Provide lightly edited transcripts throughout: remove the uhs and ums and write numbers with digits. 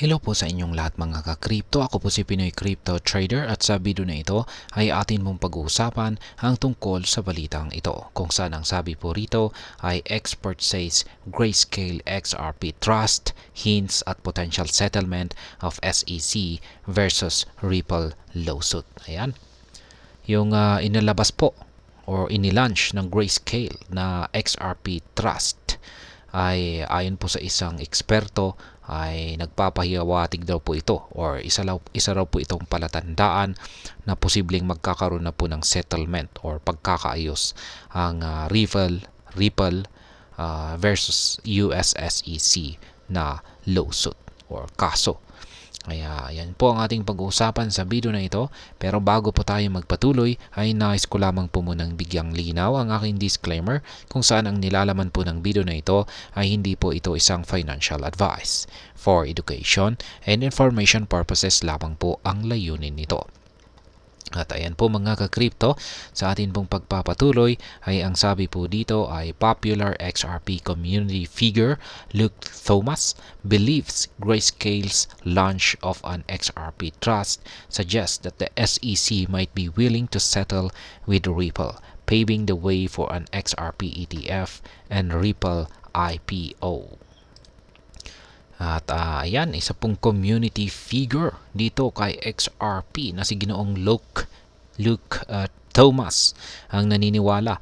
Hello po sa inyong lahat mga ka-crypto. Ako po si Pinoy Crypto Trader at sa video na ito ay atin mong pag-uusapan ang tungkol sa balitang ito. Kung saan ang sabi po rito ay expert says Grayscale XRP Trust hints at potential settlement of SEC versus Ripple lawsuit. Ayan. Yung inilabas po or inilaunch ng Grayscale na XRP Trust ay ayon po sa isang eksperto ay nagpapahiwatig daw po ito or isa raw po itong palatandaan na posibleng magkakaroon na po ng settlement or pagkakaayos ang Ripple versus US SEC na lawsuit or kaso. Kaya yan po ang ating pag-uusapan sa video na ito. Pero bago po tayo magpatuloy ay nais ko lamang po munang bigyang linaw ang aking disclaimer kung saan ang nilalaman po ng video na ito ay hindi po ito isang financial advice. For education and information purposes lamang po ang layunin nito. At ayan po mga ka-crypto, sa atin pong pagpapatuloy ay ang sabi po dito ay popular XRP community figure Luke Thomas believes Grayscale's launch of an XRP trust suggests that the SEC might be willing to settle with Ripple, paving the way for an XRP ETF and Ripple IPO. At ayan, isa pong community figure dito kay XRP na si Ginoong Luke Thomas ang naniniwala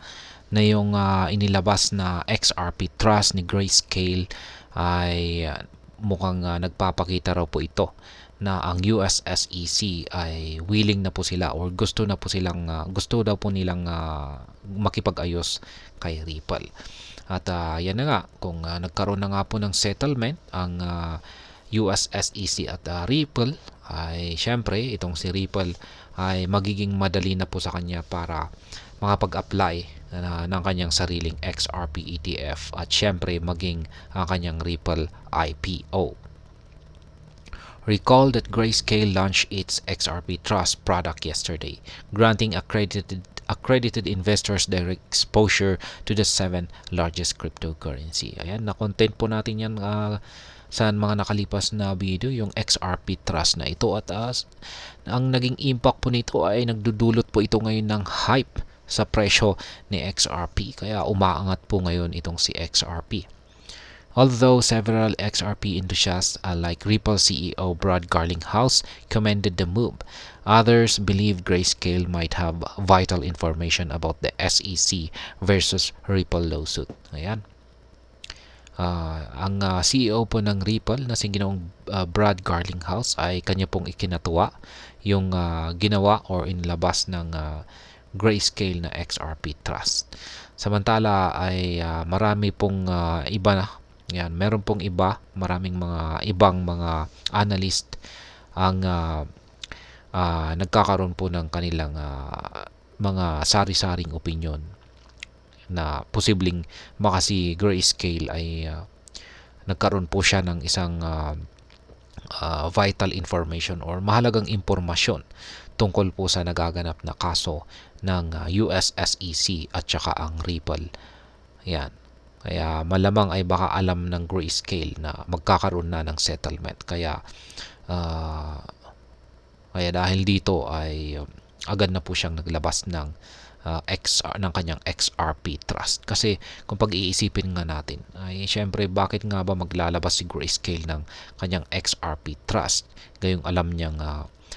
na yung inilabas na XRP Trust ni Grayscale ay mukhang nagpapakita raw po ito na ang US SEC ay willing na po sila or gusto daw po nilang makipag-ayos kay Ripple. At yan na nga, kung nagkaroon na nga po ng settlement ang US SEC at Ripple, ay syempre itong si Ripple ay magiging madali na po sa kanya para makapag-apply ng kanyang sariling XRP ETF at syempre maging ang kanyang Ripple IPO. Recall that Grayscale launched its XRP Trust product yesterday, granting accredited investors direct exposure to the 7 largest cryptocurrency. Ayan, na-content po natin yan sa mga nakalipas na video, yung XRP Trust na ito. At ang naging impact po nito ay nagdudulot po ito ngayon ng hype sa presyo ni XRP. Kaya umaangat po ngayon itong si XRP. Although several XRP enthusiasts like Ripple CEO Brad Garlinghouse commended the move, others believe Grayscale might have vital information about the SEC versus Ripple lawsuit. Ayan. Ang CEO po ng Ripple na si Ginoong Brad Garlinghouse ay kanya pong ikinatuwa yung ginawa or inlabas ng Grayscale na XRP Trust. Samantala ay marami pong iba na. Yan, meron pong maraming ibang mga analyst ang nagkakaroon po ng kanilang mga sari-saring opinion na posibleng makasi Grayscale ay nagkaroon po siya ng isang vital information or mahalagang impormasyon tungkol po sa nagaganap na kaso ng US SEC at saka ang Ripple. Yan. Kaya malamang ay baka alam ng Grayscale na magkakaroon na ng settlement. Kaya dahil dito ay agad na po siyang naglabas ng kanyang XRP Trust. Kasi kung pag-iisipin nga natin, ay syempre bakit nga ba maglalabas si Grayscale ng kanyang XRP Trust? Gayong alam niyang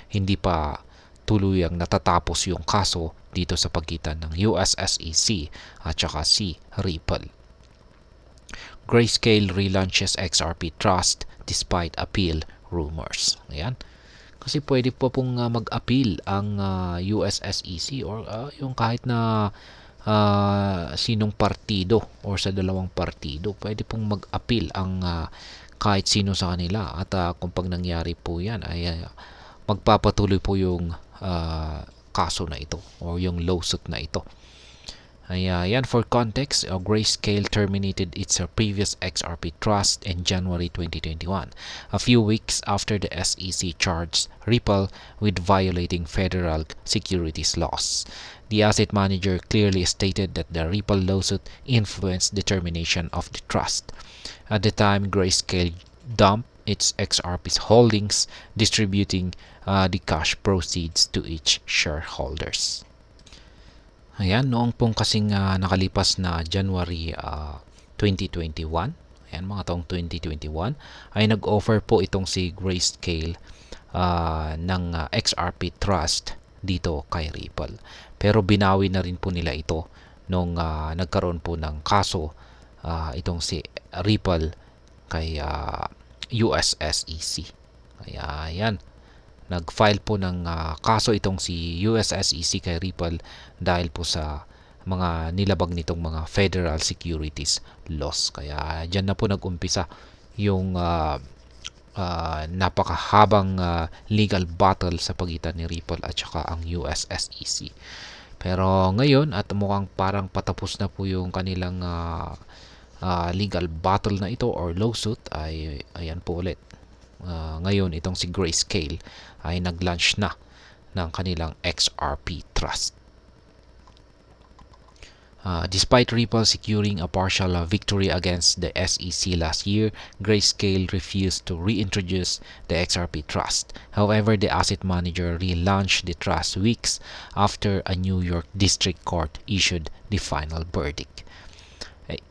hindi pa tuluyang natatapos yung kaso dito sa pagitan ng US SEC at saka si Ripple. Grayscale relaunches XRP Trust despite appeal rumors. Ayan. Kasi pwede po pong mag-appeal ang US SEC or yung kahit na sinong partido or sa dalawang partido. Pwede pong mag-appeal ang kahit sino sa kanila. At kung pag nangyari po yan, ay magpapatuloy po yung kaso na ito or yung lawsuit na ito. Yan, for context, Grayscale terminated its previous XRP Trust in January 2021, a few weeks after the SEC charged Ripple with violating federal securities laws. The asset manager clearly stated that the Ripple lawsuit influenced the termination of the trust. At the time, Grayscale dumped its XRP's holdings, distributing the cash proceeds to each shareholders. Ayan, noong pong kasing nakalipas na January 2021, ayan, mga taong 2021, ay nag-offer po itong si Grayscale ng XRP Trust dito kay Ripple. Pero binawi na rin po nila ito nung nagkaroon po ng kaso itong si Ripple kay US SEC. Kaya yan, nag-file po ng kaso itong si US SEC kay Ripple dahil po sa mga nilabag nitong mga federal securities laws. Kaya dyan na po nag-umpisa yung napakahabang legal battle sa pagitan ni Ripple at saka ang US SEC. Pero ngayon, at mukhang parang patapos na po yung kanilang legal battle na ito or lawsuit, ay ayan po ulit. Ngayon, itong si Grayscale ay nag-launch na ng kanilang XRP Trust. Despite Ripple securing a partial victory against the SEC last year, Grayscale refused to reintroduce the XRP Trust. However, the asset manager relaunched the trust weeks after a New York District Court issued the final verdict.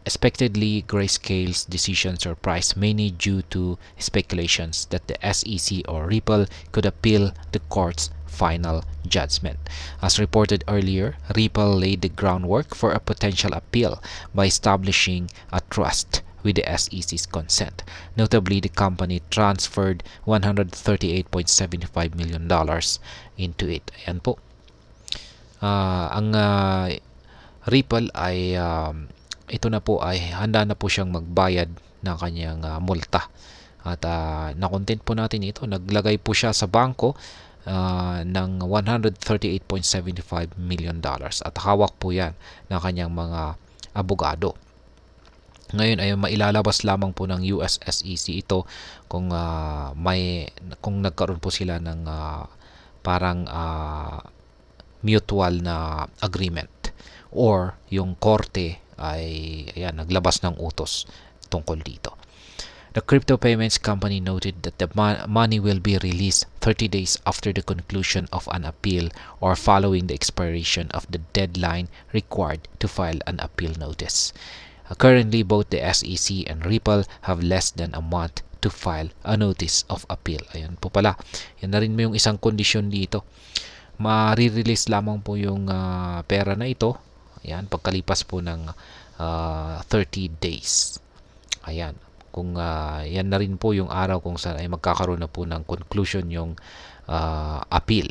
Expectedly, Grayscale's decision surprised many due to speculations that the SEC or Ripple could appeal the court's final judgment. As reported earlier, Ripple laid the groundwork for a potential appeal by establishing a trust with the SEC's consent. Notably, the company transferred $138.75 million into it. Ayan po. Ang Ripple ay ito na po ay handa na po siyang magbayad ng kanyang multa. At na-content po natin ito. Naglagay po siya sa bangko ng $138.75 million at hawak po yan ng kanyang mga abogado. Ngayon ay mailalabas lamang po ng US SEC ito kung kung nagkaroon po sila ng parang mutual na agreement or yung korte ay ayan, naglabas ng utos tungkol dito. The crypto payments company noted that the money will be released 30 days after the conclusion of an appeal or following the expiration of the deadline required to file an appeal notice. Currently, both the SEC and Ripple have less than a month to file a notice of appeal. Ayan po pala. Yan na rin mo yung isang kondisyon dito. Ma-release lamang po yung pera na ito. Ayan, pagkalipas po ng 30 days. Ayan. Kung yan na rin po yung araw kung saan ay magkakaroon na po ng conclusion yung appeal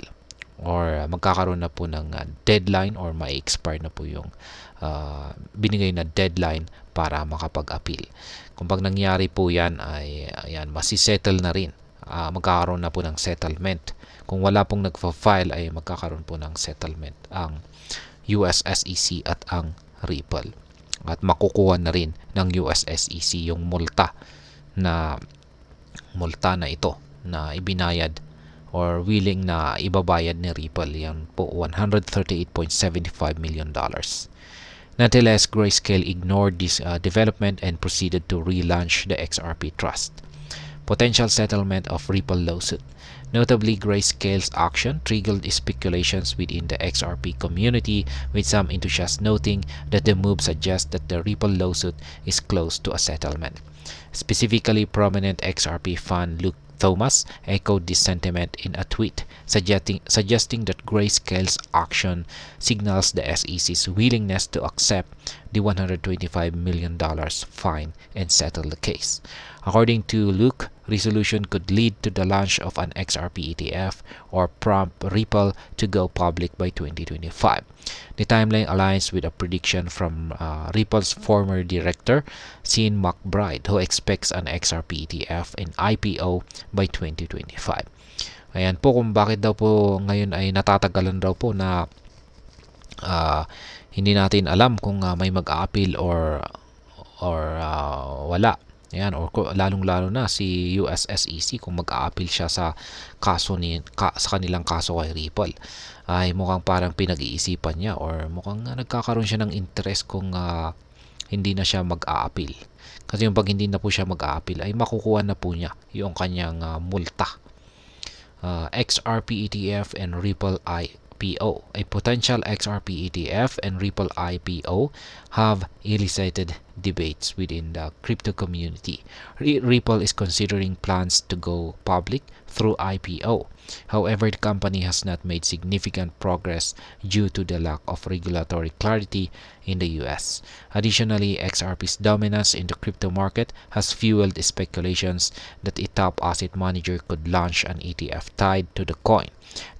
or magkakaroon na po ng deadline or ma-expire na po yung binigay na deadline para makapag-appeal. Kung pag nangyari po yan ay ayan, masisettle na rin. Magkakaroon na po ng settlement. Kung wala pong nagfa-file ay magkakaroon po ng settlement ang US SEC at ang Ripple. At makukuha na rin ng US SEC yung multa na ito na ibinayad or willing na ibabayad ni Ripple. Yan po $138.75 million. Nonetheless, Grayscale ignored this development and proceeded to relaunch the XRP Trust. Potential settlement of Ripple lawsuit. Notably, Grayscale's action triggered speculations within the XRP community, with some enthusiasts noting that the move suggests that the Ripple lawsuit is close to a settlement. Specifically, prominent XRP fan Luke Thomas echoed this sentiment in a tweet, suggesting that Grayscale's action signals the SEC's willingness to accept the $125 million fine and settle the case. According to Luke, resolution could lead to the launch of an XRP ETF or prompt Ripple to go public by 2025. The timeline aligns with a prediction from Ripple's former director, Sean McBride, who expects an XRP ETF and IPO by 2025. Ayan po kung bakit daw po ngayon ay natatagalan daw po na hindi natin alam kung may mag-a-appeal or wala. Ayan, or lalong-lalo na si US SEC kung mag-a-appeal siya sa sa kanilang kaso kay Ripple, ay mukhang parang pinag-iisipan niya or mukhang nagkakaroon siya ng interest kung hindi na siya mag-a-appeal. Kasi yung pag hindi na po siya mag-a-appeal ay makukuha na po niya yung kanyang multa. XRP ETF and Ripple IPO. A potential XRP ETF and Ripple IPO have elicited debates within the crypto community. Ripple is considering plans to go public through IPO. However, the company has not made significant progress due to the lack of regulatory clarity in the US. Additionally, XRP's dominance in the crypto market has fueled speculations that a top asset manager could launch an ETF tied to the coin.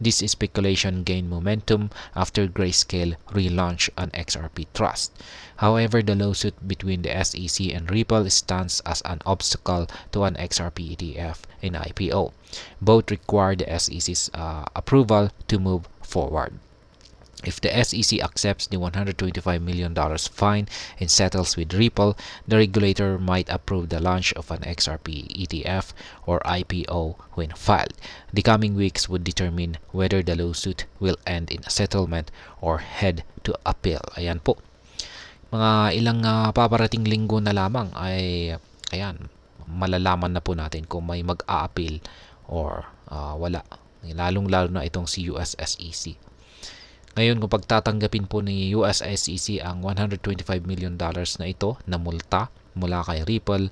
This speculation gained momentum after Grayscale relaunched an XRP trust. However, the lawsuit between the SEC and Ripple stands as an obstacle to an XRP ETF and IPO. Both require the SEC's approval to move forward. If the SEC accepts the $125 million fine and settles with Ripple, the regulator might approve the launch of an XRP ETF or IPO when filed. The coming weeks would determine whether the lawsuit will end in a settlement or head to appeal. Ayan po. Mga ilang paparating linggo na lamang ay malalaman na po natin kung may mag-a-appeal or wala. Lalong-lalo na itong si US SEC. Ngayon, kung pagtatanggapin po ni US SEC ang $125 million na ito na multa mula kay Ripple,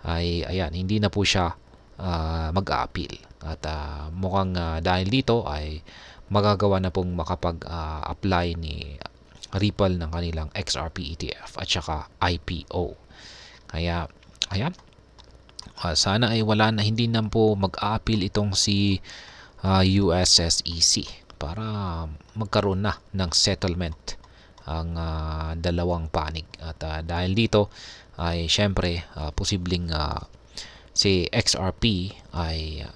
ay hindi na po siya mag-a-appeal. At mukhang dahil dito ay magagawa na pong makapag-apply ni Ripple ng kanilang XRP ETF at saka IPO. Kaya, sana ay hindi na po mag-a-appeal itong si US SEC para magkaroon na ng settlement ang dalawang panig. At dahil dito ay syempre posibleng si XRP ay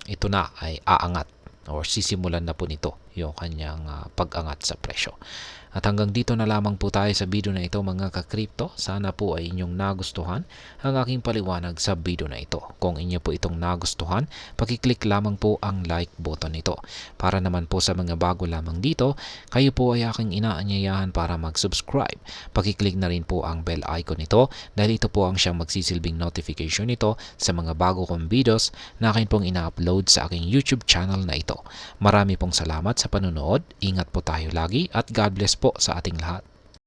ito na ay aangat or sisimulan na po nito yung kanyang pag-angat sa presyo. At hanggang dito na lamang po tayo sa video na ito mga ka-crypto. Sana po ay inyong nagustuhan ang aking paliwanag sa video na ito. Kung inyo po itong nagustuhan, pakiclick lamang po ang like button nito. Para naman po sa mga bago lamang dito, kayo po ay aking inaanyayahan para mag-subscribe. Pakiclick na rin po ang bell icon nito dahil ito po ang siyang magsisilbing notification nito sa mga bago kong videos na akin pong ina-upload sa aking YouTube channel na ito. Marami pong salamat sa panonood. Ingat po tayo lagi at God bless po sa ating lahat.